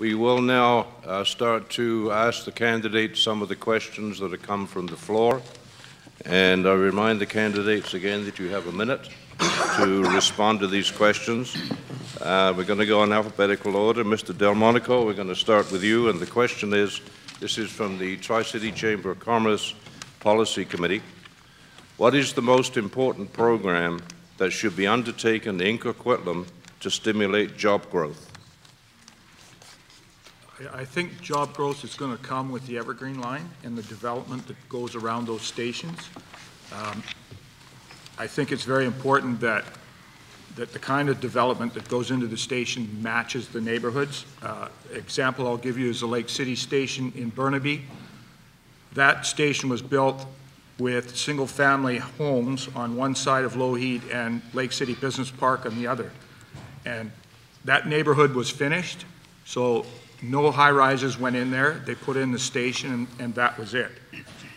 We will now start to ask the candidates some of the questions that have come from the floor. And I remind the candidates again that you have a minute to respond to these questions. We're going to go in alphabetical order. Mr. Delmonico, we're going to start with you. And the question is, this is from the Tri-City Chamber of Commerce Policy Committee. What is the most important program that should be undertaken in Coquitlam to stimulate job growth? I think job growth is going to come with the Evergreen line and the development that goes around those stations. I think it's very important that the kind of development that goes into the station matches the neighborhoods. Example I'll give you is the Lake City station in Burnaby. That station was built with single-family homes on one side of Lougheed and Lake City Business Park on the other. And that neighborhood was finished, so no high-rises went in there. They put in the station, and that was it.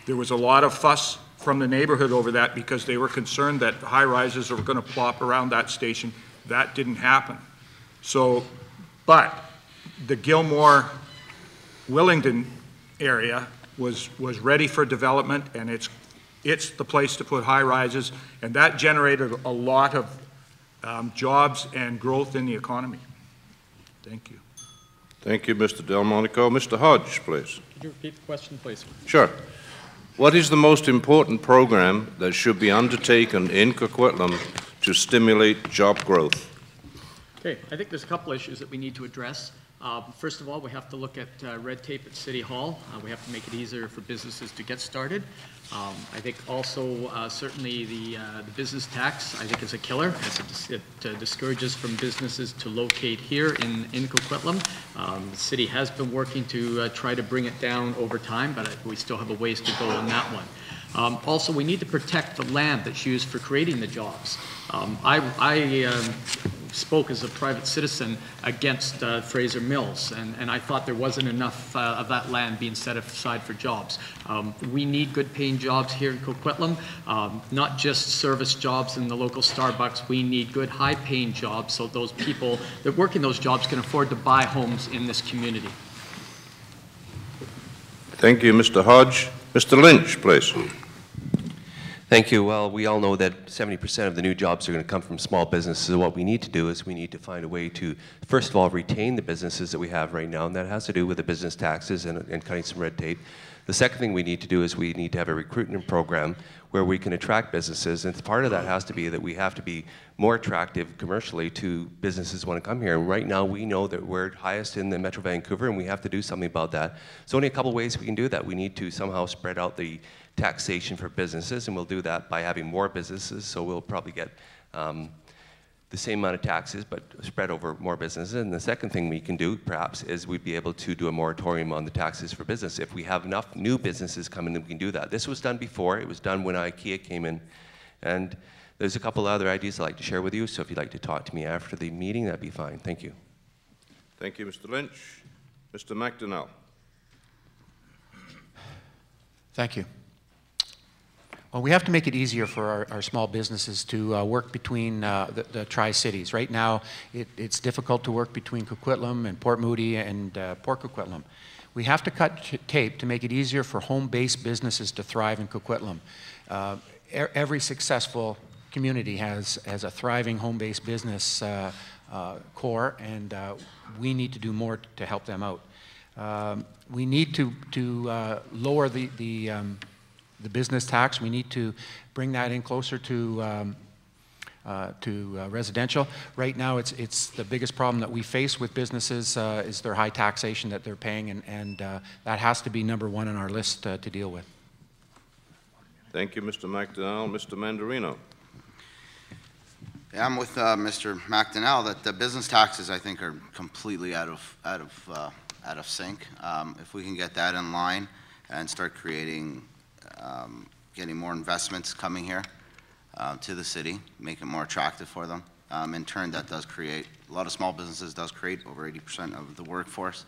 There was a lot of fuss from the neighborhood over that because they were concerned that high-rises were going to plop around that station. That didn't happen. So, but the Gilmore-Willingdon area was ready for development, and it's the place to put high-rises, and that generated a lot of jobs and growth in the economy. Thank you. Thank you, Mr. Delmonico. Mr. Hodge, please. Could you repeat the question, please? Sure. What is the most important program that should be undertaken in Coquitlam to stimulate job growth? Okay, I think there's a couple issues that we need to address. First of all, we have to look at red tape at City Hall. We have to make it easier for businesses to get started. I think also certainly the business tax, I think, is a killer. It discourages from businesses to locate here in Coquitlam. The city has been working to try to bring it down over time, but we still have a ways to go on that one. Also, we need to protect the land that's used for creating the jobs. I spoke as a private citizen against Fraser Mills, and I thought there wasn't enough of that land being set aside for jobs. We need good paying jobs here in Coquitlam, not just service jobs in the local Starbucks. We need good high paying jobs so those people that work in those jobs can afford to buy homes in this community. Thank you, Mr. Hodge. Mr. Lynch, please. Thank you. Well, we all know that 70% of the new jobs are going to come from small businesses. So what we need to do is we need to find a way to, first of all, retain the businesses that we have right now, and that has to do with the business taxes and cutting some red tape. The second thing we need to do is we need to have a recruitment program where we can attract businesses, and part of that has to be that we have to be more attractive commercially to businesses who want to come here. And right now we know that we're highest in the Metro Vancouver, and we have to do something about that. There's only a couple ways we can do that. We need to somehow spread out the taxation for businesses, and we'll do that by having more businesses, so we'll probably get the same amount of taxes but spread over more businesses. And the second thing we can do perhaps is we'd be able to do a moratorium on the taxes for business. If we have enough new businesses coming in, we can do that. This was done before. It was done when IKEA came in, and there's a couple other ideas I'd like to share with you, so if you'd like to talk to me after the meeting, that'd be fine. Thank you. Thank you, Mr. Lynch. Mr. McDonnell. Thank you. Well, we have to make it easier for our small businesses to work between the Tri-Cities. Right now, it's difficult to work between Coquitlam and Port Moody and Port Coquitlam. We have to cut tape to make it easier for home-based businesses to thrive in Coquitlam. Every successful community has a thriving home-based business core, and we need to do more to help them out. We need to lower the business tax. We need to bring that in closer to residential. Right now, it's the biggest problem that we face with businesses is their high taxation that they're paying, and that has to be number one on our list to deal with. Thank you, Mr. McDonnell. Mr. Mandarino. Yeah, I'm with Mr. McDonnell that the business taxes, I think, are completely out of sync. If we can get that in line and start creating getting more investments coming here to the city, make it more attractive for them. In turn, that does create, a lot of small businesses does create over 80% of the workforce.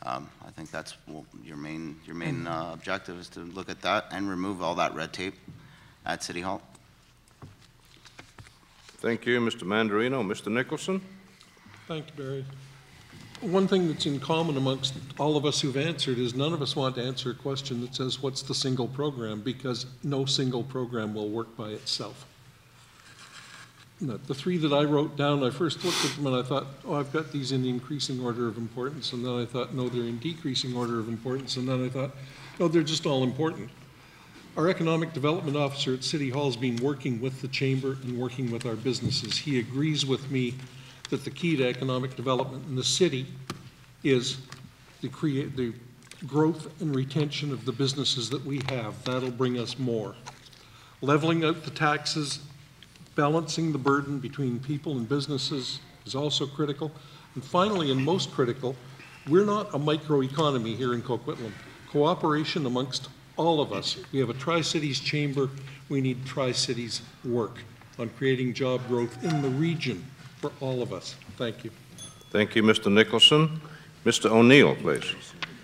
I think that's your main objective is to look at that and remove all that red tape at City Hall. Thank you, Mr. Mandarino. Mr. Nicholson. Thank you, Barry. one thing that's in common amongst all of us who've answered is none of us want to answer a question that says, what's the single program? Because no single program will work by itself. The three that I wrote down, I first looked at them and I thought, oh, I've got these in increasing order of importance. And then I thought, no, they're in decreasing order of importance. And then I thought, no, they're just all important. Our economic development officer at City Hall has been working with the chamber and working with our businesses. He agrees with me that the key to economic development in the city is the growth and retention of the businesses that we have. That'll bring us more. Leveling out the taxes, balancing the burden between people and businesses is also critical. And finally, and most critical, we're not a microeconomy here in Coquitlam. Cooperation amongst all of us. We have a Tri-Cities chamber. We need Tri-Cities work on creating job growth in the region for all of us. Thank you. Thank you, Mr. Nicholson. Mr. O'Neill, please.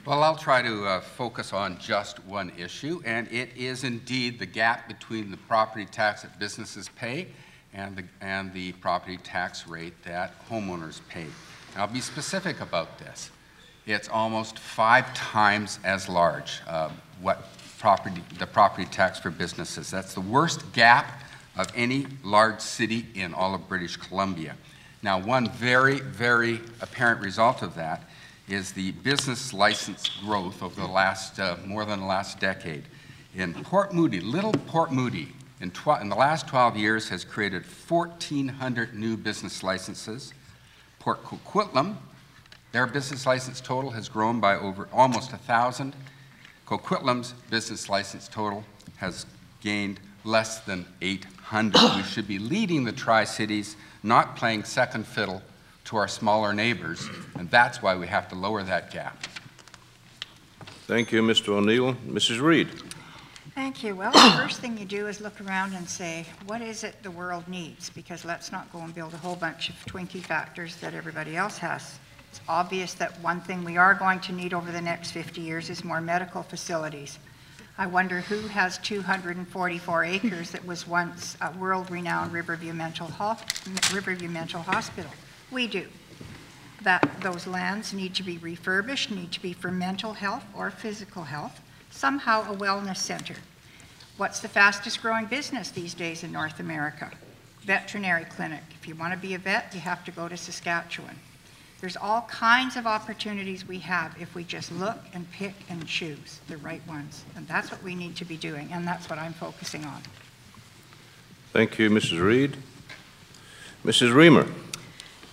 Well, I'll try to focus on just one issue, and it is indeed the gap between the property tax that businesses pay and the property tax rate that homeowners pay. And I'll be specific about this. It's almost 5 times as large the property tax for businesses. That's the worst gap of any large city in all of British Columbia. Now, one very, very apparent result of that is the business license growth over the last, more than the last decade. In Port Moody, little Port Moody, in the last 12 years has created 1,400 new business licenses. Port Coquitlam, their business license total has grown by over almost 1,000. Coquitlam's business license total has gained less than 800. We should be leading the Tri-Cities, not playing second fiddle to our smaller neighbors, and that's why we have to lower that gap. Thank you, Mr. O'Neill. Mrs. Reid. Thank you. Well, the first thing you do is look around and say, what is it the world needs? Because let's not go and build a whole bunch of Twinkie factors that everybody else has. It's obvious that one thing we are going to need over the next 50 years is more medical facilities. I wonder who has 244 acres that was once a world-renowned Riverview Mental Hospital. We do. Those lands need to be refurbished, need to be for mental health or physical health, somehow a wellness center. What's the fastest growing business these days in North America? Veterinary clinic. If you want to be a vet, you have to go to Saskatchewan. There's all kinds of opportunities we have if we just look and pick and choose the right ones. And that's what we need to be doing, and that's what I'm focusing on. Thank you, Mrs. Reid. Mrs. Reamer.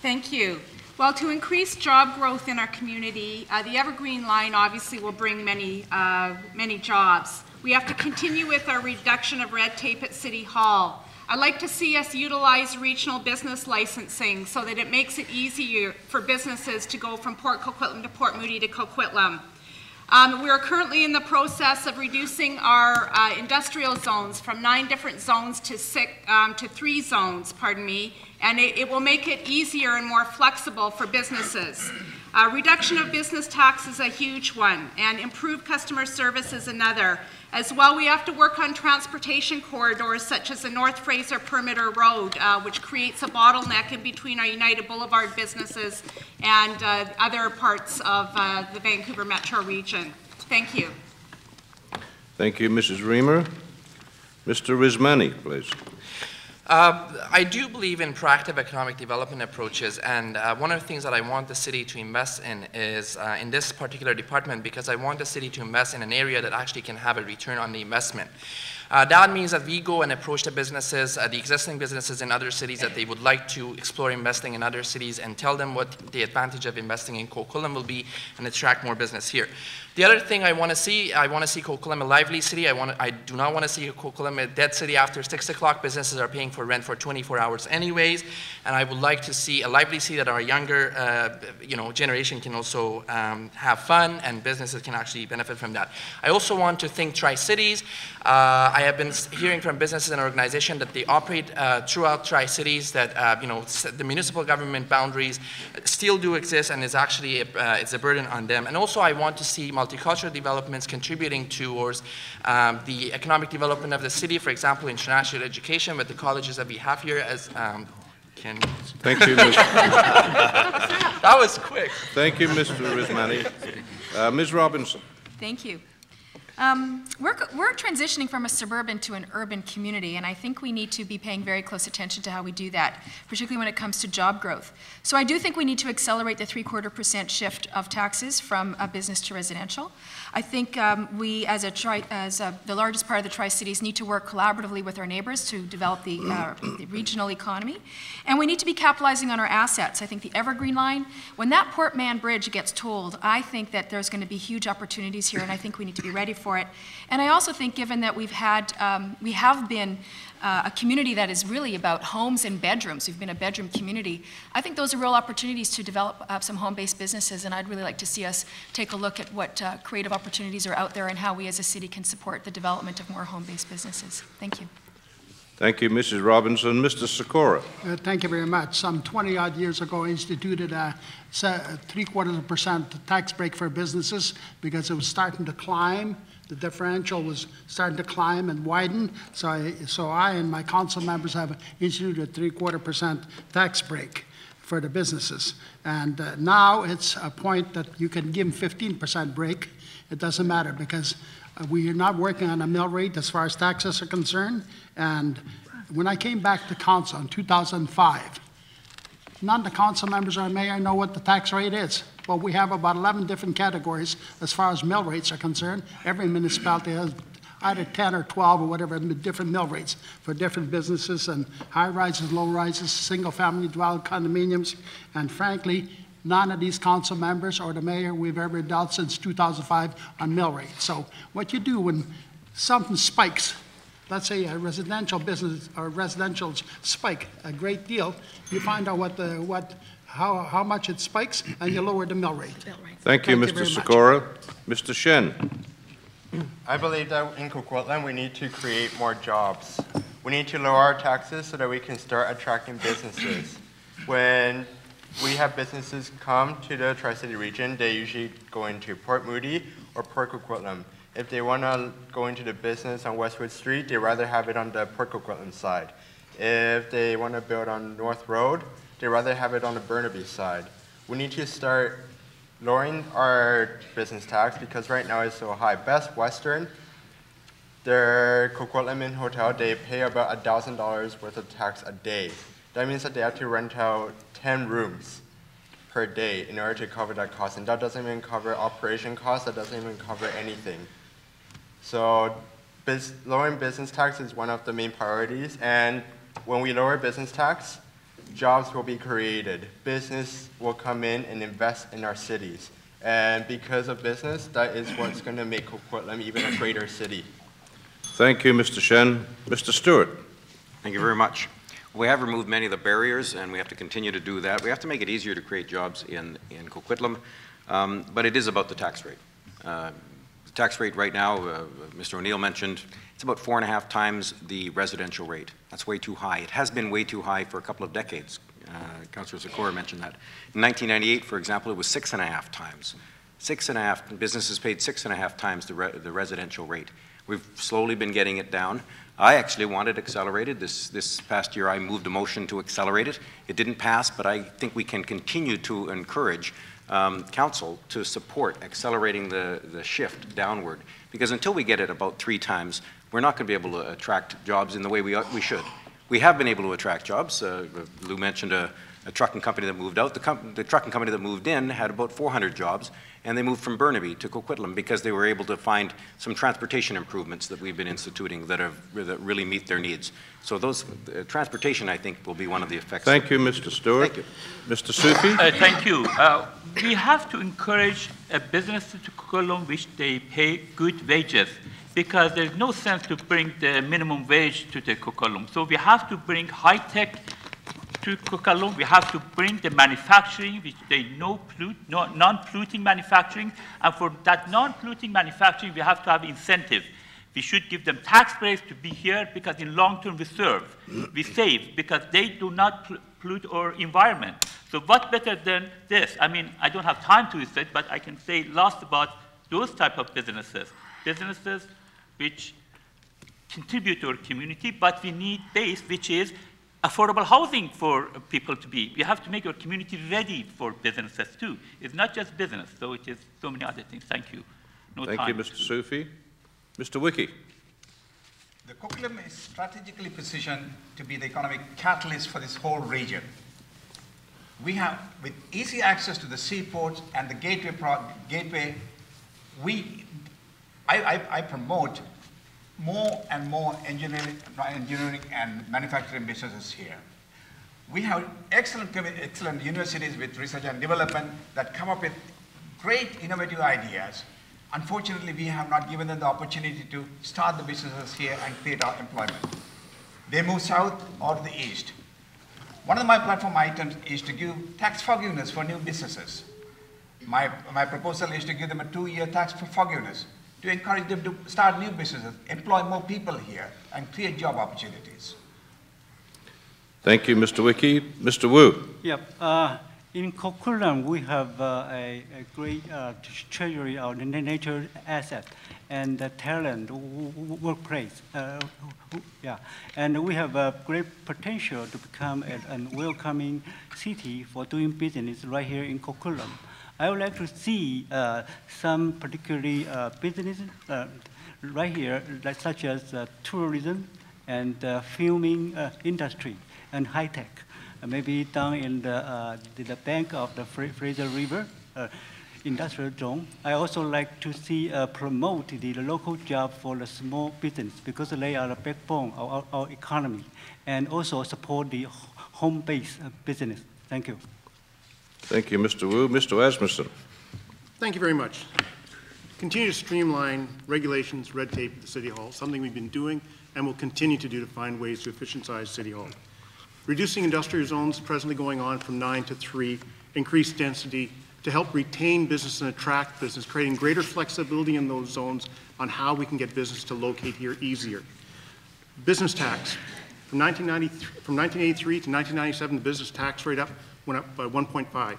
Thank you. Well, to increase job growth in our community, the Evergreen Line obviously will bring many jobs. We have to continue with our reduction of red tape at City Hall. I'd like to see us utilize regional business licensing so that it makes it easier for businesses to go from Port Coquitlam to Port Moody to Coquitlam. We are currently in the process of reducing our industrial zones from 9 different zones to 3 zones, and it will make it easier and more flexible for businesses. Reduction of business tax is a huge one, and improved customer service is another. As well, we have to work on transportation corridors such as the North Fraser Perimeter Road, which creates a bottleneck in between our United Boulevard businesses and other parts of the Vancouver metro region. Thank you. Thank you, Mrs. Reamer. Mr. Rizmani, please. I do believe in proactive economic development approaches, and one of the things that I want the city to invest in is in this particular department, because I want the city to invest in an area that actually can have a return on the investment. That means that we go and approach the businesses, the existing businesses in other cities that they would like to explore investing in other cities, and tell them what the advantage of investing in Coquitlam will be and attract more business here. The other thing I want to see Coquitlam a lively city. I do not want to see Coquitlam a dead city. After 6 o'clock, businesses are paying for rent for 24 hours anyways, and I would like to see a lively city that our younger generation can also have fun, and businesses can actually benefit from that. I also want to think Tri-Cities. I have been hearing from businesses and organizations that they operate throughout Tri-Cities, that the municipal government boundaries still do exist, and it's actually it's a burden on them. And also I want to see multicultural developments contributing towards the economic development of the city. For example, international education with the colleges that we have here, as Thank you, Ms. That was quick. Thank you, Mr. Rismani. Ms. Robinson. Thank you. We're transitioning from a suburban to an urban community, and I think we need to be paying very close attention to how we do that, particularly when it comes to job growth. So I do think we need to accelerate the 0.75% shift of taxes from business to residential. I think we, as the largest part of the Tri-Cities, need to work collaboratively with our neighbors to develop the regional economy. And we need to be capitalizing on our assets. I think the Evergreen Line, when that Port Mann Bridge gets tolled, I think that there's going to be huge opportunities here, and I think we need to be ready for it. And I also think, given that we have been a community that is really about homes and bedrooms, we've been a bedroom community, I think those are real opportunities to develop some home-based businesses, and I'd really like to see us take a look at what creative opportunities are out there and how we as a city can support the development of more home-based businesses. Thank you. Thank you, Mrs. Robinson. Mr. Sikora. Thank you very much. Some 20-odd years ago, I instituted a 0.75% tax break for businesses because it was starting to climb. The differential was starting to climb and widen. So I and my council members have instituted a 0.75% tax break for the businesses. And now it's a point that you can give them 15% break. It doesn't matter because we are not working on a mill rate as far as taxes are concerned. And when I came back to council in 2005, none of the council members or mayor know what the tax rate is. Well, we have about 11 different categories as far as mill rates are concerned. Every municipality has either 10 or 12 or whatever different mill rates for different businesses and high rises, low rises, single family dwelling condominiums. And frankly, none of these council members or the mayor we've ever dealt since 2005 on mill rate. So what you do when something spikes, let's say a residential business or residential spike a great deal, you find out how much it spikes and you lower the mill rate. Thank you, Mr. Sikora. Mr. Shen. I believe that in Coquitlam we need to create more jobs. We need to lower our taxes so that we can start attracting businesses. When we have businesses come to the Tri-City region, they usually go into Port Moody or Port Coquitlam. If they want to go into the business on Westwood Street, they'd rather have it on the Port Coquitlam side. If they want to build on North Road, they'd rather have it on the Burnaby side. We need to start lowering our business tax because right now it's so high. Best Western, their Coquitlam Inn Hotel, they pay about $1,000 worth of tax a day. That means that they have to rent out 10 rooms per day in order to cover that cost. And that doesn't even cover operation costs, that doesn't even cover anything. So lowering business tax is one of the main priorities. And when we lower business tax, jobs will be created. Business will come in and invest in our cities. And because of business, that is what's going to make Coquitlam even a greater city. Thank you, Mr. Shen. Mr. Stewart. Thank you very much. We have removed many of the barriers, and we have to continue to do that. We have to make it easier to create jobs in Coquitlam, but it is about the tax rate. The tax rate right now, Mr. O'Neill mentioned, it's about 4.5 times the residential rate. That's way too high. It has been way too high for a couple of decades. Councillor Sikora mentioned that. In 1998, for example, it was 6.5 times. Businesses paid 6.5 times the residential rate. We've slowly been getting it down. I actually wanted accelerated. This past year I moved a motion to accelerate it. It didn't pass, but I think we can continue to encourage council to support accelerating the shift downward, because until we get it about 3 times, we're not going to be able to attract jobs in the way we should. We have been able to attract jobs. Lou mentioned a trucking company that moved out. The trucking company that moved in had about 400 jobs, and they moved from Burnaby to Coquitlam because they were able to find some transportation improvements that we've been instituting that really meet their needs. So those transportation, I think, will be one of the effects. Thank you, Mr. Stewart. Thank you. Mr. Sufi. Thank you. We have to encourage a business to Coquitlam which they pay good wages, because there's no sense to bring the minimum wage to the Coquitlam. So we have to bring high-tech to Coquitlam. We have to bring the manufacturing, which they non-polluting manufacturing. And for that non-polluting manufacturing, we have to have incentive. We should give them tax breaks to be here, because in long-term we save, because they do not pollute our environment. So what better than this? I mean, I don't have time to say it, but I can say lots about those type of businesses which contribute to our community, but we need base, which is affordable housing for people to be. We have to make our community ready for businesses too. It's not just business, so it is so many other things. Thank you. Thank you, Mr. Sufi. Mr. Wiki. The Coquitlam is strategically positioned to be the economic catalyst for this whole region. We have, with easy access to the seaports and the gateway, I promote more and more engineering and manufacturing businesses here. We have excellent universities with research and development that come up with great innovative ideas. Unfortunately, we have not given them the opportunity to start the businesses here and create our employment. They move south or to the east. One of my platform items is to give tax forgiveness for new businesses. My proposal is to give them a 2-year tax forgiveness to encourage them to start new businesses, employ more people here, and create job opportunities. Thank you, Mr. Wiki. Mr. Wu. Yep. In Coquitlam, we have a great treasury of natural asset and talent workplace. Yeah, and we have a great potential to become a welcoming city for doing business right here in Coquitlam. I would like to see some particularly business right here, such as tourism and filming industry and high tech. Maybe down in the bank of the Fraser River industrial zone. I also like to see promote the local job for the small business because they are the backbone of our economy, and also support the home-based business. Thank you. Thank you, Mr. Wu. Mr. Asmussen. Thank you very much. Continue to streamline regulations, red tape at the City Hall, something we've been doing and will continue to do to find ways to efficientize City Hall. Reducing industrial zones presently going on from 9 to 3, increase density to help retain business and attract business, creating greater flexibility in those zones on how we can get business to locate here easier. Business tax. From 1983 to 1997, the business tax rate went up by 1.5.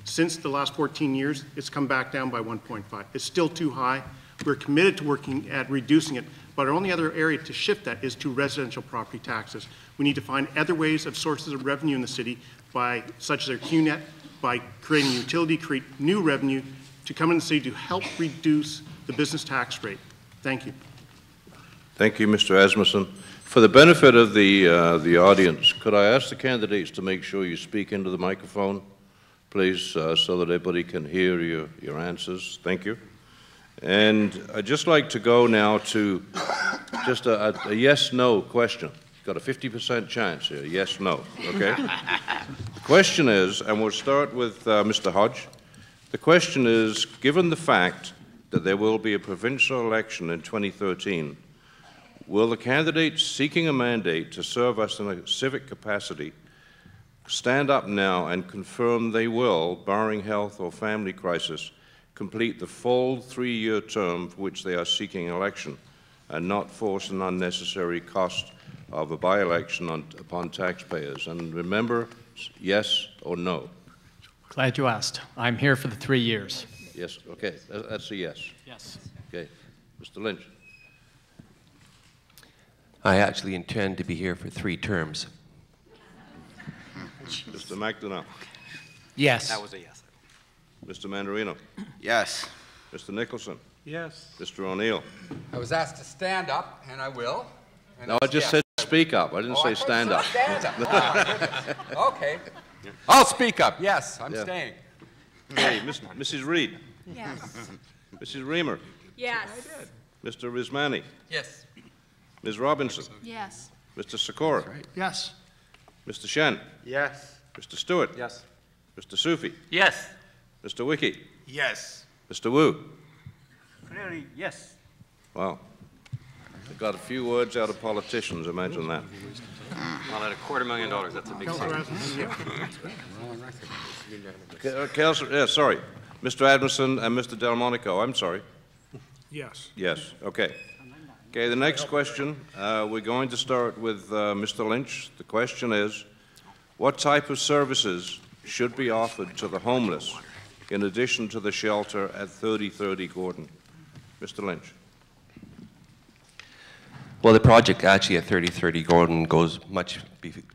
Since the last 14 years, it's come back down by 1.5. It's still too high. We're committed to working at reducing it, but our only other area to shift that is to residential property taxes. We need to find other ways of sources of revenue in the city, such as our QNet, by creating utility, create new revenue to come in the city to help reduce the business tax rate. Thank you. Thank you, Mr. Asmussen. For the benefit of the audience, could I ask the candidates to make sure you speak into the microphone, please, so that everybody can hear your answers? Thank you. And I'd just like to go now to just a yes-no question. Got a 50% chance here, yes, no, okay? The question is, and we'll start with Mr. Hodge. The question is, given the fact that there will be a provincial election in 2013, will the candidates seeking a mandate to serve us in a civic capacity stand up now and confirm they will, barring health or family crisis, complete the full 3-year term for which they are seeking election and not force an unnecessary cost of a by-election upon taxpayers? And remember, yes or no. Glad you asked. I'm here for the 3 years. Yes, okay, that's a yes. Yes. Okay, Mr. Lynch. I actually intend to be here for 3 terms. Mr. McDonough. Yes. That was a yes. Mr. Mandarino. Yes. Mr. Nicholson. Yes. Mr. O'Neill. I was asked to stand up, and I will. And No, I just said speak up. I didn't say stand up. Stand up. Oh, my goodness. Okay. I'll speak up. Yes, I'm staying. Okay, Mrs. Reed. Yes. Mrs. Reamer. Yes. Mr. Rizmani. Yes. Ms. Robinson. Yes. Mr. Sikora. Yes. Mr. Shen. Yes. Mr. Stewart. Yes. Mr. Sufi. Yes. Mr. Wiki. Yes. Mr. Wu. Clearly, yes. Wow. I got a few words out of politicians, imagine that. Well, at $250,000, that's a big thing. Councilor, sorry. Mr. Adamson and Mr. Delmonico, I'm sorry. Yes. Yes, okay. Okay, the next question, we're going to start with Mr. Lynch. The question is, what type of services should be offered to the homeless in addition to the shelter at 3030 Gordon? Mr. Lynch. Well, the project actually at 3030 Gordon goes much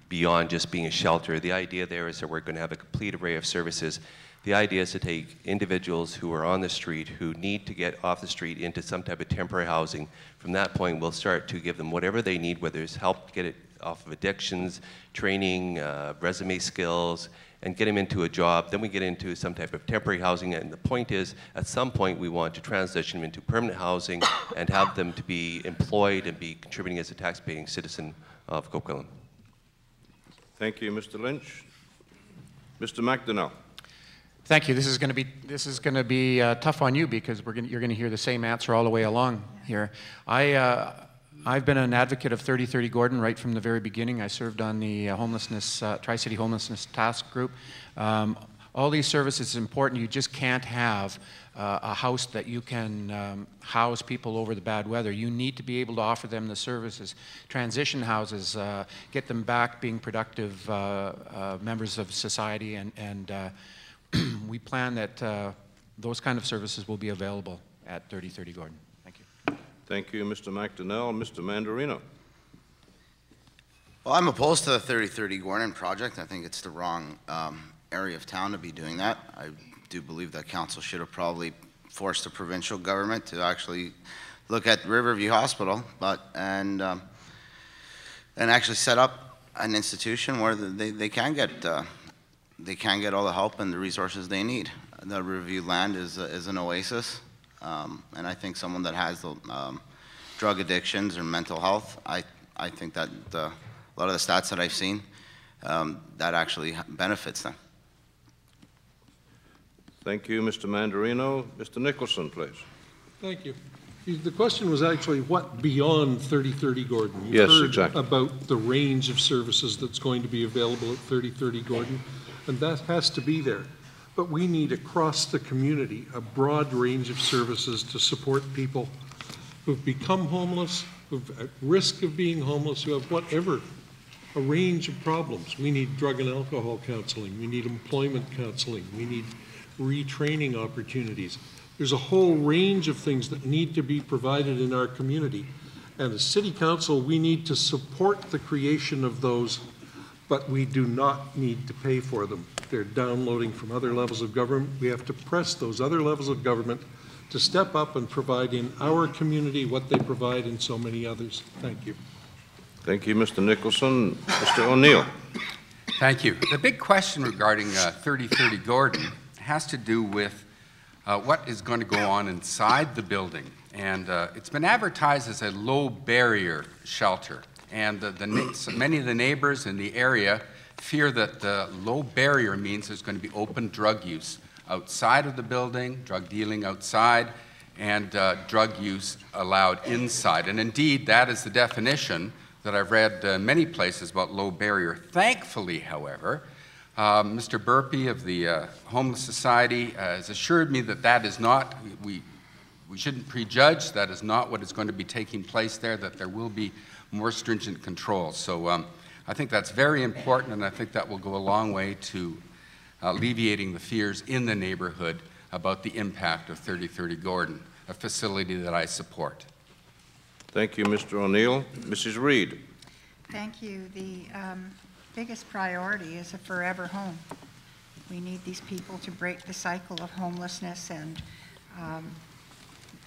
beyond just being a shelter. The idea there is that we're going to have a complete array of services. The idea is to take individuals who are on the street, who need to get off the street into some type of temporary housing. From that point, we'll start to give them whatever they need, whether it's help get it off of addictions, training, resume skills, and get them into a job. Then we get into some type of temporary housing, and the point is, at some point, we want to transition them into permanent housing and have them to be employed and be contributing as a tax-paying citizen of Coquitlam. Thank you, Mr. Lynch. Mr. McDonnell. Thank you. This is going to be tough on you because you're going to hear the same answer all the way along here. I've been an advocate of 3030 Gordon right from the very beginning. I served on the Tri-City Homelessness Task Group. All these services are important. You just can't have a house that you can house people over the bad weather. You need to be able to offer them the services. Transition houses, get them back being productive members of society, and we plan that those kind of services will be available at 3030 Gordon. Thank you. Thank you, Mr. McDonnell. Mr. Mandarino. Well, I'm opposed to the 3030 Gordon project. I think it's the wrong area of town to be doing that. I do believe that council should have probably forced the provincial government to actually look at Riverview Hospital, and actually set up an institution where they can get all the help and the resources they need. The Riverview land is an oasis, and I think someone that has drug addictions or mental health, I think that a lot of the stats that I've seen, that actually benefits them. Thank you, Mr. Mandarino. Mr. Nicholson, please. Thank you. The question was actually what beyond 3030 Gordon? Yes, heard exactly. About the range of services that's going to be available at 3030 Gordon, and that has to be there. But we need across the community a broad range of services to support people who've become homeless, who've at risk of being homeless, who have whatever, a range of problems. We need drug and alcohol counseling. We need employment counseling. We need retraining opportunities. There's a whole range of things that need to be provided in our community. And as City Council, we need to support the creation of those, but we do not need to pay for them. They're downloading from other levels of government. We have to press those other levels of government to step up and provide in our community what they provide in so many others. Thank you. Thank you, Mr. Nicholson. Mr. O'Neill. Thank you. The big question regarding 3030 Gordon has to do with what is going to go on inside the building. And it's been advertised as a low barrier shelter. And many of the neighbors in the area fear that the low barrier means there's going to be open drug use outside of the building, drug dealing outside, and drug use allowed inside. And indeed, that is the definition that I've read many places about low barrier. Thankfully, however, Mr. Burpee of the Homeless Society has assured me that that is not, we shouldn't prejudge, that is not what is going to be taking place there, that there will be more stringent controls. So I think that's very important, and I think that will go a long way to alleviating the fears in the neighborhood about the impact of 3030 Gordon, a facility that I support. Thank you, Mr. O'Neill. Mrs. Reid. Thank you. The biggest priority is a forever home. We need these people to break the cycle of homelessness, and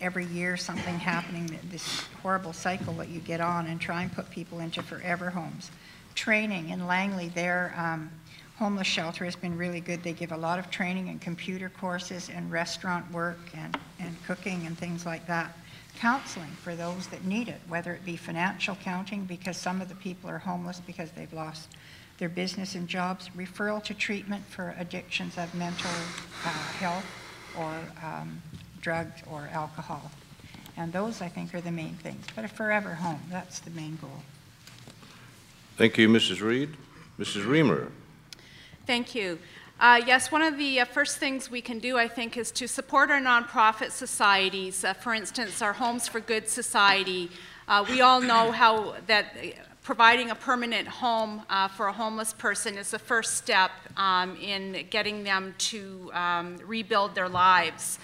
every year something happening, this horrible cycle that you get on, and try and put people into forever homes. Training in Langley, their homeless shelter has been really good. They give a lot of training and computer courses and restaurant work and cooking and things like that. Counseling for those that need it, whether it be financial counting because some of the people are homeless because they've lost their business and jobs, referral to treatment for addictions of mental health or drugs or alcohol. And those, I think, are the main things. But a forever home, that's the main goal. Thank you, Mrs. Reid. Mrs. Reamer. Thank you. Yes, one of the first things we can do, I think, is to support our nonprofit societies. For instance, our Homes for Good Society. We all know how that providing a permanent home for a homeless person is the first step in getting them to rebuild their lives.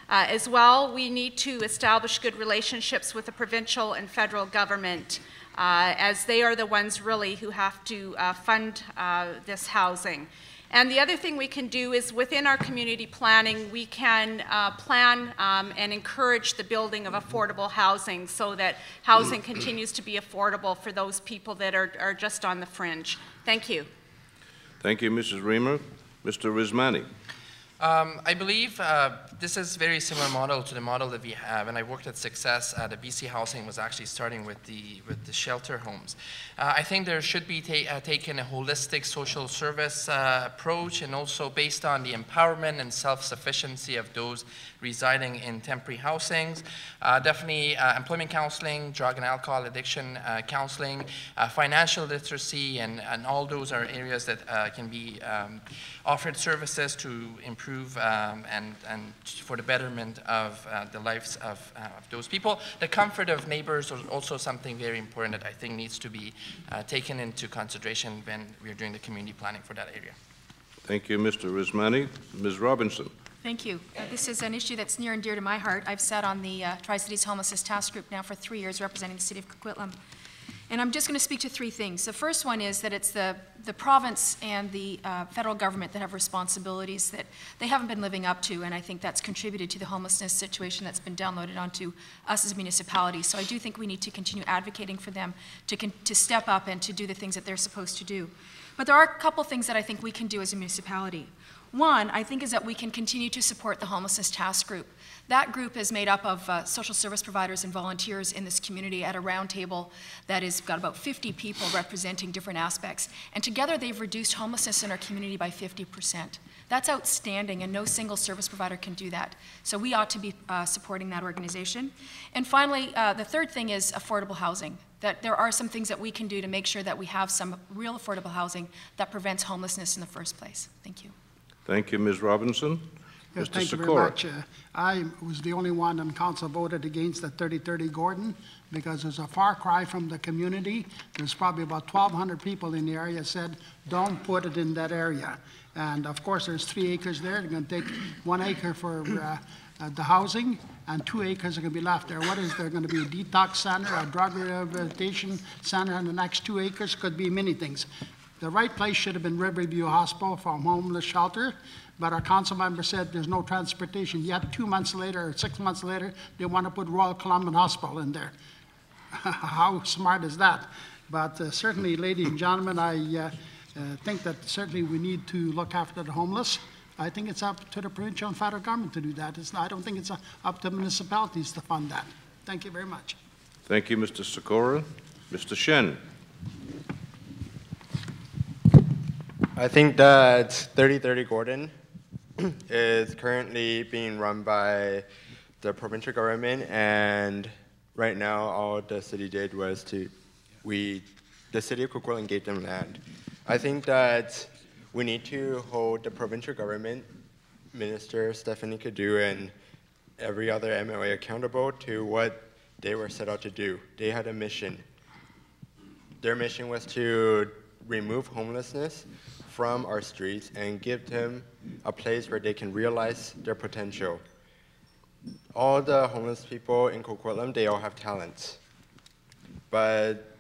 As well, we need to establish good relationships with the provincial and federal government, as they are the ones really who have to fund this housing. And the other thing we can do is within our community planning, we can plan and encourage the building of affordable housing so that housing continues to be affordable for those people that are just on the fringe. Thank you. Thank you, Mrs. Reamer. Mr. Rizmani. I believe this is a very similar model to the model that we have. And I worked at Success. The BC Housing was actually starting with the shelter homes. I think there should be taken a holistic social service approach, and also based on the empowerment and self-sufficiency of those residing in temporary housings. Definitely employment counseling, drug and alcohol addiction counseling, financial literacy, and all those are areas that can be offered services to improve and for the betterment of the lives of those people. The comfort of neighbors is also something very important that I think needs to be taken into consideration when we're doing the community planning for that area. Thank you, Mr. Rizmani. Ms. Robinson. Thank you. This is an issue that's near and dear to my heart. I've sat on the Tri-Cities Homelessness Task Group now for 3 years representing the city of Coquitlam. And I'm just going to speak to three things. The first one is that it's the province and the federal government that have responsibilities that they haven't been living up to, and I think that's contributed to the homelessness situation that's been downloaded onto us as municipalities. So I do think we need to continue advocating for them to step up and to do the things that they're supposed to do. But there are a couple things that I think we can do as a municipality. One, I think, is that we can continue to support the Homelessness Task Group. That group is made up of social service providers and volunteers in this community at a round table that has got about 50 people representing different aspects. And together they've reduced homelessness in our community by 50%. That's outstanding, and no single service provider can do that. So we ought to be supporting that organization. And finally, the third thing is affordable housing. That there are some things that we can do to make sure that we have some real affordable housing that prevents homelessness in the first place. Thank you. Thank you, Ms. Robinson. Yes, Mr. thank you very Sikora. much. I was the only one in council voted against the 3030 Gordon because there's a far cry from the community. There's probably about 1,200 people in the area said, don't put it in that area. And of course, there's 3 acres there. They're going to take 1 acre for the housing, and 2 acres are going to be left there. What is there going to be a detox center, a drug rehabilitation center, and the next 2 acres could be many things. The right place should have been Riverview Hospital from homeless shelter, but our council member said there's no transportation. Yet 2 months later or 6 months later, they want to put Royal Columbian Hospital in there. How smart is that? But certainly, ladies and gentlemen, I think that certainly we need to look after the homeless. I think it's up to the provincial and federal government to do that. I don't think it's up to municipalities to fund that. Thank you very much. Thank you, Mr. Sikora. Mr. Shen. I think that 3030 Gordon is currently being run by the provincial government, and right now all the city did was the city of Coquitlam gave them land. I think that we need to hold the provincial government, Minister Stephanie Cadu, and every other MLA accountable to what they were set out to do. They had a mission. Their mission was to remove homelessness from our streets and give them a place where they can realize their potential. All the homeless people in Coquitlam, they all have talents, but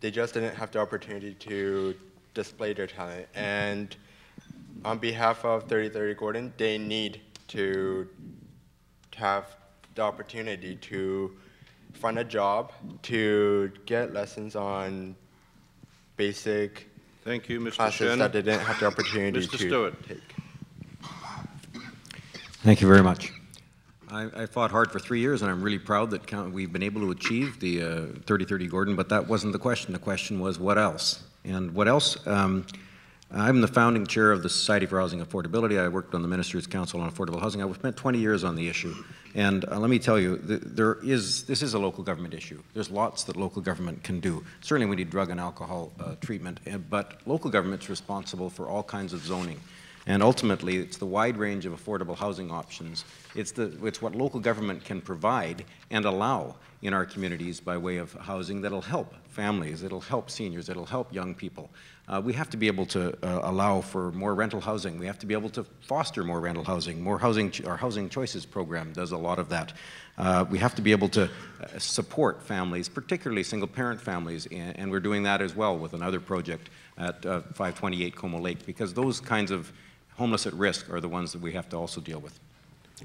they just didn't have the opportunity to display their talent. And on behalf of 3030 Gordon, they need to have the opportunity to find a job, to get lessons on basic Thank you, Mr. classes Shen. that they didn't have the opportunity Mr. to Stewart. take. Thank you very much. I fought hard for 3 years, and I'm really proud that we've been able to achieve the 3030 Gordon, but that wasn't the question. The question was, what else? And what else? I'm the founding chair of the Society for Housing Affordability. I worked on the Minister's Council on Affordable Housing. I've spent 20 years on the issue. And let me tell you, this is a local government issue. There's lots that local government can do. Certainly we need drug and alcohol treatment, but local government's responsible for all kinds of zoning. And ultimately, it's the wide range of affordable housing options. It's what local government can provide and allow. in our communities by way of housing that'll help families, it'll help seniors, it'll help young people. We have to be able to allow for more rental housing. We have to be able to foster more rental housing. More housing, our Housing Choices program does a lot of that. We have to be able to support families, particularly single-parent families, and we're doing that as well with another project at 528 Como Lake, because those kinds of homeless at risk are the ones that we have to also deal with.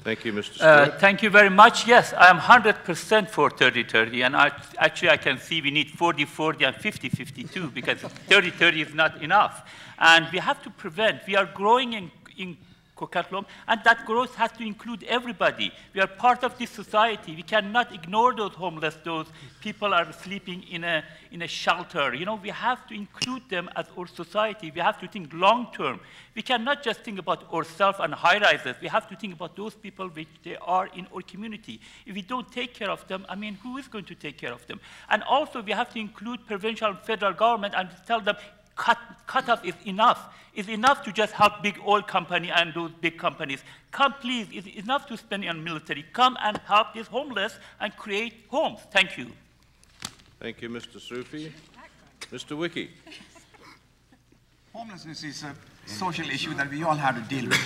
Thank you, Mr. Stewart. Thank you very much. Yes, I am 100% for 30-30, and actually I can see we need 40-40 and 50-52 because 30-30 is not enough. And we have to prevent. We are growing in Coquitlam, and that growth has to include everybody. We are part of this society. We cannot ignore those homeless, those people are sleeping in a shelter. You know, we have to include them as our society. We have to think long term. We cannot just think about ourselves and high-rises. We have to think about those people which they are in our community. If we don't take care of them, I mean, who is going to take care of them? And also, we have to include provincial and federal government and tell them, cut off is enough. It's enough to just help big oil company and those big companies. Come, please, it's enough to spend on military. Come and help these homeless and create homes. Thank you. Thank you, Mr. Sufi. Mr. Wiki. Homelessness is a social issue that we all have to deal with.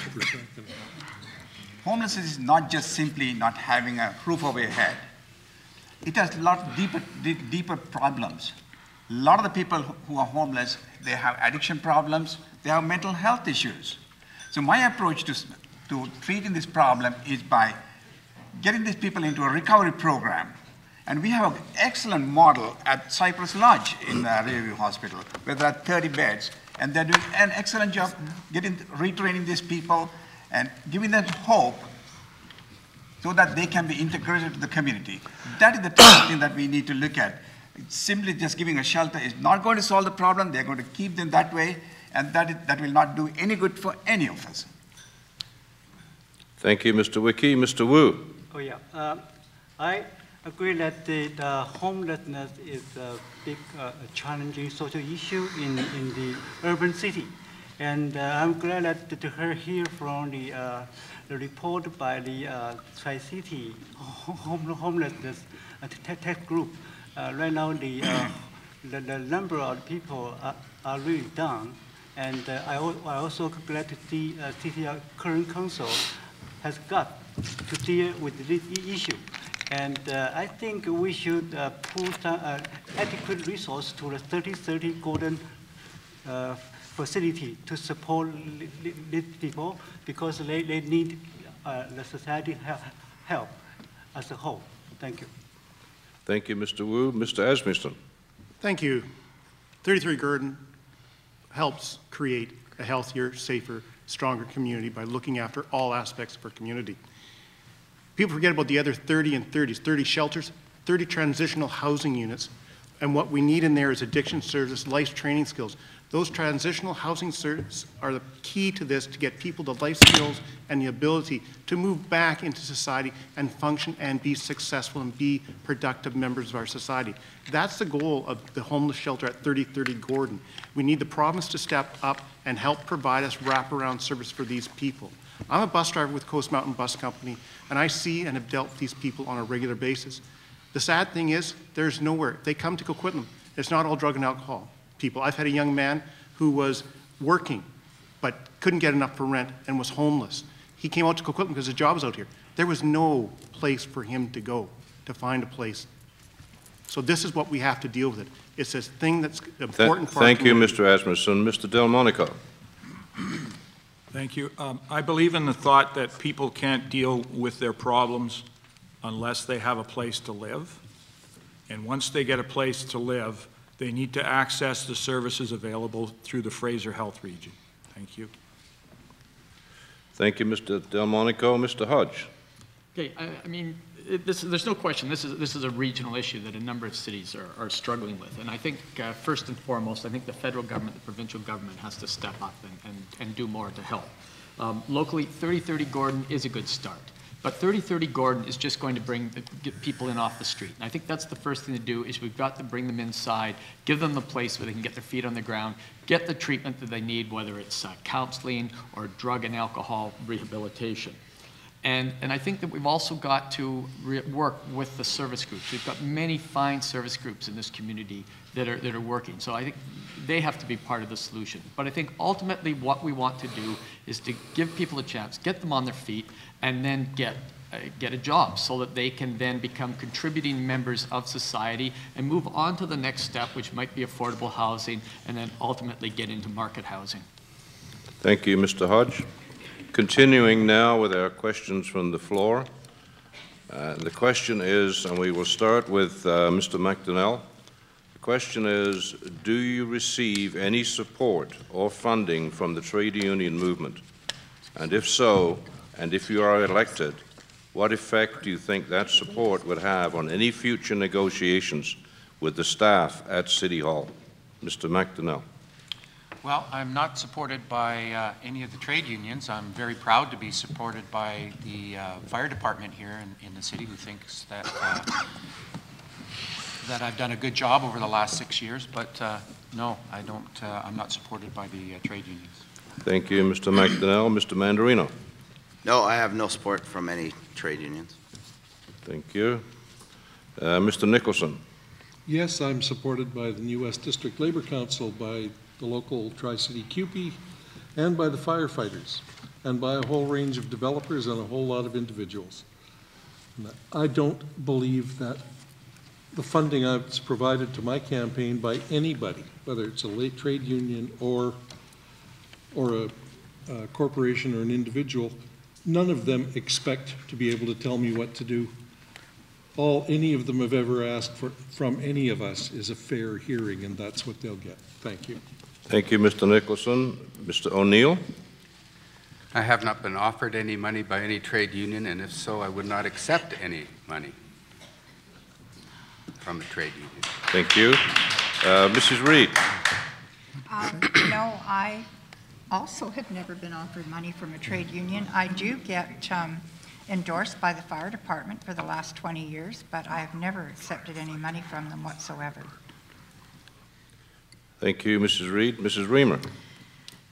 Homelessness is not just simply not having a roof over your head. It has a lot deeper problems. A lot of the people who are homeless, they have addiction problems, they have mental health issues. So my approach to treating this problem is by getting these people into a recovery program. And we have an excellent model at Cypress Lodge in Riverview Hospital, where there are 30 beds. And they're doing an excellent job retraining these people and giving them hope so that they can be integrated to the community. That is the type of thing that we need to look at. Simply just giving a shelter is not going to solve the problem. They're going to keep them that way, and that will not do any good for any of us. Thank you, Mr. Wiki. Mr. Wu. Oh, yeah. I agree that the homelessness is a big challenging social issue in the urban city. And I'm glad that to hear from the report by the Tri-City Homelessness Tech Group. Right now, the number of people are really down, and I also glad to see city current council has got to deal with this issue, and I think we should put adequate resource to the 3030 Golden facility to support these people because they need the society help as a whole. Thank you. Thank you, Mr. Wu. Mr. Asmussen. Thank you. 33 Gordon helps create a healthier, safer, stronger community by looking after all aspects of our community. People forget about the other 30 and 30s, 30 shelters, 30 transitional housing units, and what we need in there is addiction service, life training skills. Those transitional housing services are the key to this, to get people the life skills and the ability to move back into society and function and be successful and be productive members of our society. That's the goal of the homeless shelter at 3030 Gordon. We need the province to step up and help provide us wraparound service for these people. I'm a bus driver with Coast Mountain Bus Company, and I see and have dealt with these people on a regular basis. The sad thing is, there's nowhere. They come to Coquitlam. It's not all drug and alcohol people. I've had a young man who was working but couldn't get enough for rent and was homeless. He came out to Coquitlam because his job was out here. There was no place for him to go to find a place. So this is what we have to deal with it. It's this thing that's important for Thank you, Mr. Asmussen. Mr. Delmonico. Thank you. I believe in the thought that people can't deal with their problems unless they have a place to live. And once they get a place to live, they need to access the services available through the Fraser Health Region. Thank you. Thank you, Mr. Delmonico. Mr. Hodge. Okay, I mean, there's no question this is a regional issue that a number of cities are struggling with. And I think first and foremost, I think the federal government, the provincial government has to step up and do more to help. Locally, 3030 Gordon is a good start. But 3030 Gordon is just going to get people in off the street. And I think that's the first thing to do is we've got to bring them inside, give them the place where they can get their feet on the ground, get the treatment that they need, whether it's counseling or drug and alcohol rehabilitation. And I think that we've also got to work with the service groups. We've got many fine service groups in this community that are working. So I think they have to be part of the solution. But I think ultimately what we want to do is to give people a chance, get them on their feet, and then get a job so that they can then become contributing members of society and move on to the next step, which might be affordable housing, and then ultimately get into market housing. Thank you, Mr. Hodge. Continuing now with our questions from the floor. The question is, and we will start with Mr. McDonnell. The question is, do you receive any support or funding from the trade union movement? And if so, and if you are elected, what effect do you think that support would have on any future negotiations with the staff at City Hall? Mr. McDonnell. Well, I'm not supported by any of the trade unions. I'm very proud to be supported by the fire department here in the city, who thinks that that I've done a good job over the last 6 years. But no, I don't. I'm not supported by the trade unions. Thank you, Mr. McDonnell. Mr. Mandarino. No, I have no support from any trade unions. Thank you. Mr. Nicholson. Yes, I'm supported by the New West District Labor Council, by the local Tri-City CUPE, and by the firefighters, and by a whole range of developers and a whole lot of individuals. I don't believe that the funding that's provided to my campaign by anybody, whether it's a late trade union or a corporation or an individual, none of them expect to be able to tell me what to do. All any of them have ever asked for from any of us is a fair hearing, and that's what they'll get. Thank you. Thank you, Mr. Nicholson. Mr. O'Neill. I have not been offered any money by any trade union, and if so, I would not accept any money from a trade union. Thank you. Mrs. Reid. No, I also have never been offered money from a trade union. I do get endorsed by the fire department for the last 20 years, but I have never accepted any money from them whatsoever. Thank you, Mrs. Reid. Mrs. Reamer.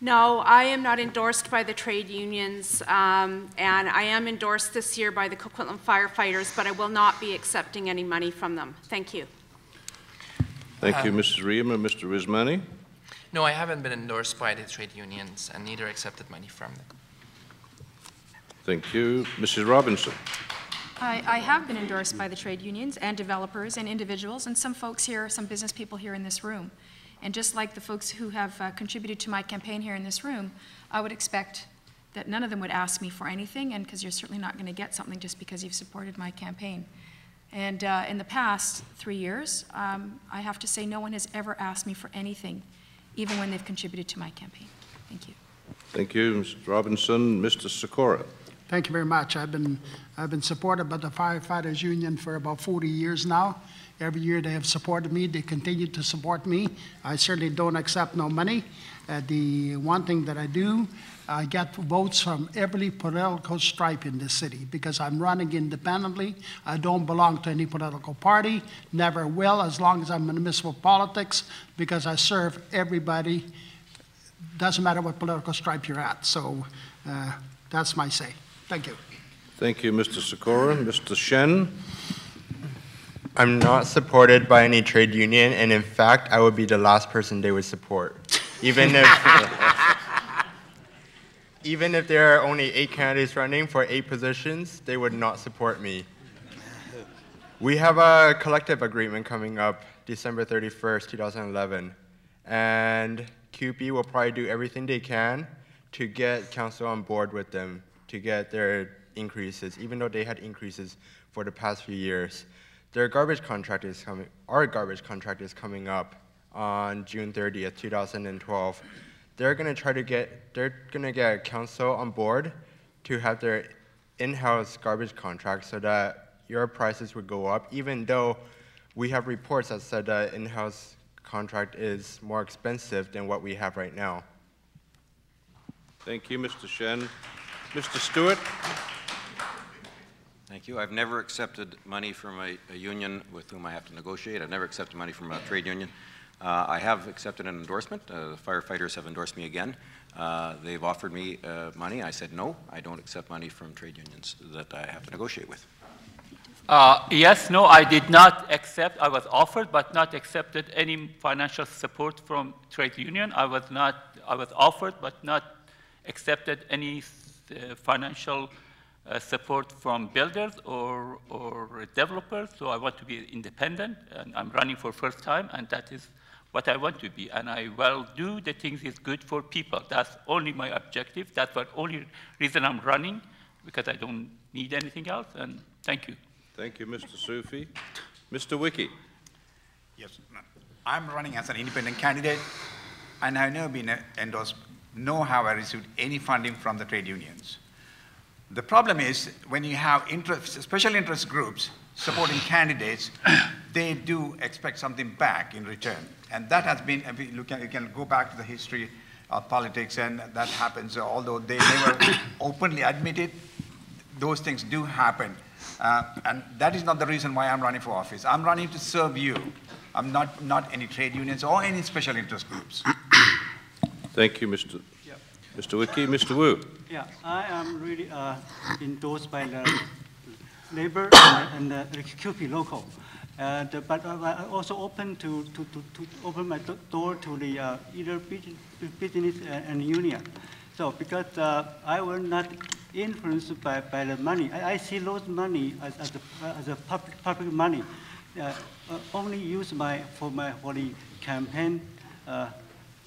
No, I am not endorsed by the trade unions, and I am endorsed this year by the Coquitlam firefighters, but I will not be accepting any money from them. Thank you. Thank you, Mrs. Reamer. Mr. Rizmani. No, I haven't been endorsed by the trade unions and neither accepted money from them. Thank you. Mrs. Robinson. I have been endorsed by the trade unions and developers and individuals and some folks here, some business people here in this room. And just like the folks who have contributed to my campaign here in this room, I would expect that none of them would ask me for anything, and because you're certainly not going to get something just because you've supported my campaign. And in the past 3 years, I have to say no one has ever asked me for anything, even when they've contributed to my campaign. Thank you. Thank you, Mrs. Robinson. Mr. Sikora. Thank you very much. I've been supported by the firefighters union for about 40 years now. Every year they have supported me. They continue to support me. I certainly don't accept no money. The one thing that I do, I get votes from every political stripe in this city because I'm running independently. I don't belong to any political party, never will as long as I'm in municipal politics because I serve everybody. Doesn't matter what political stripe you're at. So that's my say. Thank you. Thank you, Mr. Sikora. Mr. Shen. I'm not supported by any trade union, and in fact, I would be the last person they would support. Even if there are only 8 candidates running for 8 positions, they would not support me. We have a collective agreement coming up December 31st, 2011, and CUPE will probably do everything they can to get council on board with them to get their increases, even though they had increases for the past few years. Their garbage contract is coming, our garbage contract is coming up on June 30th, 2012. They're gonna get council on board to have their in-house garbage contract so that your prices would go up, even though we have reports that said that in-house contract is more expensive than what we have right now. Thank you, Mr. Shen. Mr. Stewart. Thank you. I've never accepted money from a union with whom I have to negotiate. I've never accepted money from a trade union. I have accepted an endorsement. The firefighters have endorsed me again. They've offered me money. I said, no, I don't accept money from trade unions that I have to negotiate with. Yes, no, I did not accept. I was offered but not accepted any financial support from trade union. I was offered but not accepted any financial support from builders or developers. So I want to be independent, and I'm running for first time, and that is what I want to be. And I will do the things is good for people. That's only my objective. That's the only reason I'm running, because I don't need anything else. And thank you. Thank you, Mr. Sufi. Mr. Wiki. Yes, I'm running as an independent candidate, and I've never been endorsed, nor have I received any funding from the trade unions. The problem is when you have special interest groups supporting candidates, they do expect something back in return. And that has been, you can go back to the history of politics, and that happens, although they never openly admit it, those things do happen. And that is not the reason why I'm running for office. I'm running to serve you. I'm not any trade unions or any special interest groups. Thank you, Mr. Wiki. Mr. Wu. Yeah, I am really endorsed by the labor and the QP local. But I'm also open to open my door to the either business and union. So because I will not influenced by the money. I see those money as a public money, only used for the campaign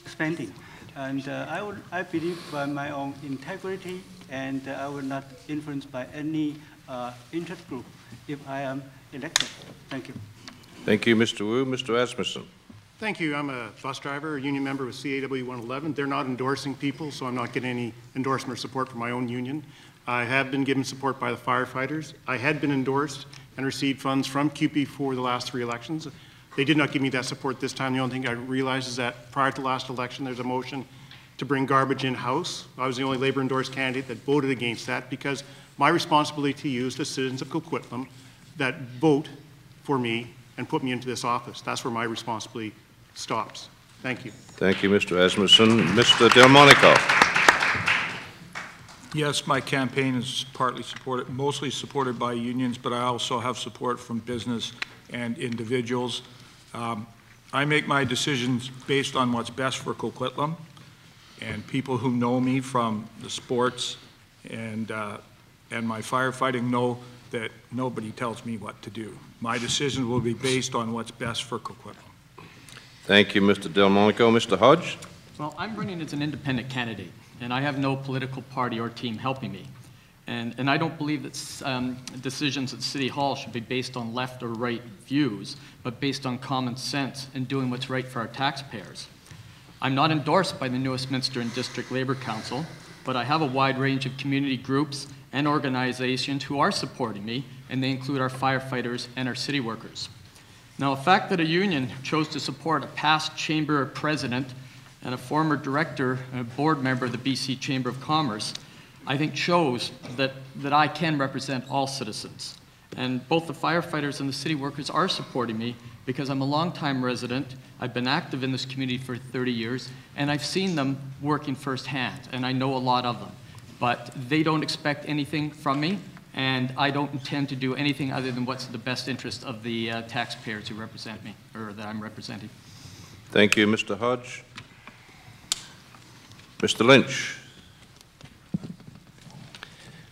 spending. And I believe by my own integrity, and I will not influenced by any interest group if I am elected. Thank you. Thank you, Mr. Wu. Mr. Asmussen. Thank you. I'm a bus driver, a union member with CAW 111. They're not endorsing people, so I'm not getting any endorsement or support from my own union. I have been given support by the firefighters. I had been endorsed and received funds from QP for the last 3 elections. They did not give me that support this time. The only thing I realized is that prior to the last election, there's a motion to bring garbage in-house. I was the only labor-endorsed candidate that voted against that because my responsibility to you is the citizens of Coquitlam that vote for me and put me into this office. That's where my responsibility stops. Thank you. Thank you, Mr. Asmussen. Mr. Delmonico. Yes, my campaign is mostly supported by unions, but I also have support from business and individuals. I make my decisions based on what's best for Coquitlam, and people who know me from the sports and my firefighting know that nobody tells me what to do. My decisions will be based on what's best for Coquitlam. Thank you, Mr. Delmonico. Mr. Hodge? Well, I'm running as an independent candidate, and I have no political party or team helping me. And I don't believe that decisions at City Hall should be based on left or right views, but based on common sense and doing what's right for our taxpayers. I'm not endorsed by the New Westminster and District Labour Council, but I have a wide range of community groups and organizations who are supporting me, and they include our firefighters and our city workers. Now, the fact that a union chose to support a past chamber president and a former director and board member of the BC Chamber of Commerce, I think shows that I can represent all citizens. And both the firefighters and the city workers are supporting me because I'm a longtime resident, I've been active in this community for 30 years, and I've seen them working firsthand, and I know a lot of them. But they don't expect anything from me, and I don't intend to do anything other than what's in the best interest of the taxpayers who represent me, or that I'm representing. Thank you, Mr. Hodge. Mr. Lynch.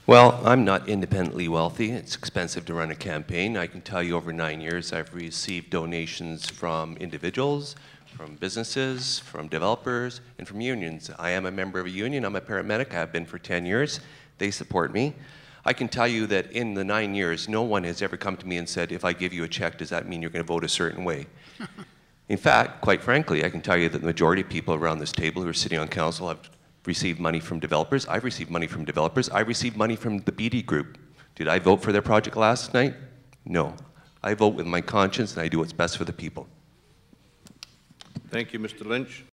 Well, I'm not independently wealthy. It's expensive to run a campaign. I can tell you over 9 years I've received donations from individuals, from businesses, from developers, and from unions. I am a member of a union. I'm a paramedic. I have been for 10 years. They support me. I can tell you that in the 9 years, no one has ever come to me and said, if I give you a check, does that mean you're going to vote a certain way? In fact, quite frankly, I can tell you that the majority of people around this table who are sitting on council have received money from developers. I've received money from developers. I received money from the BD group. Did I vote for their project last night? No. I vote with my conscience and I do what's best for the people. Thank you, Mr. Lynch.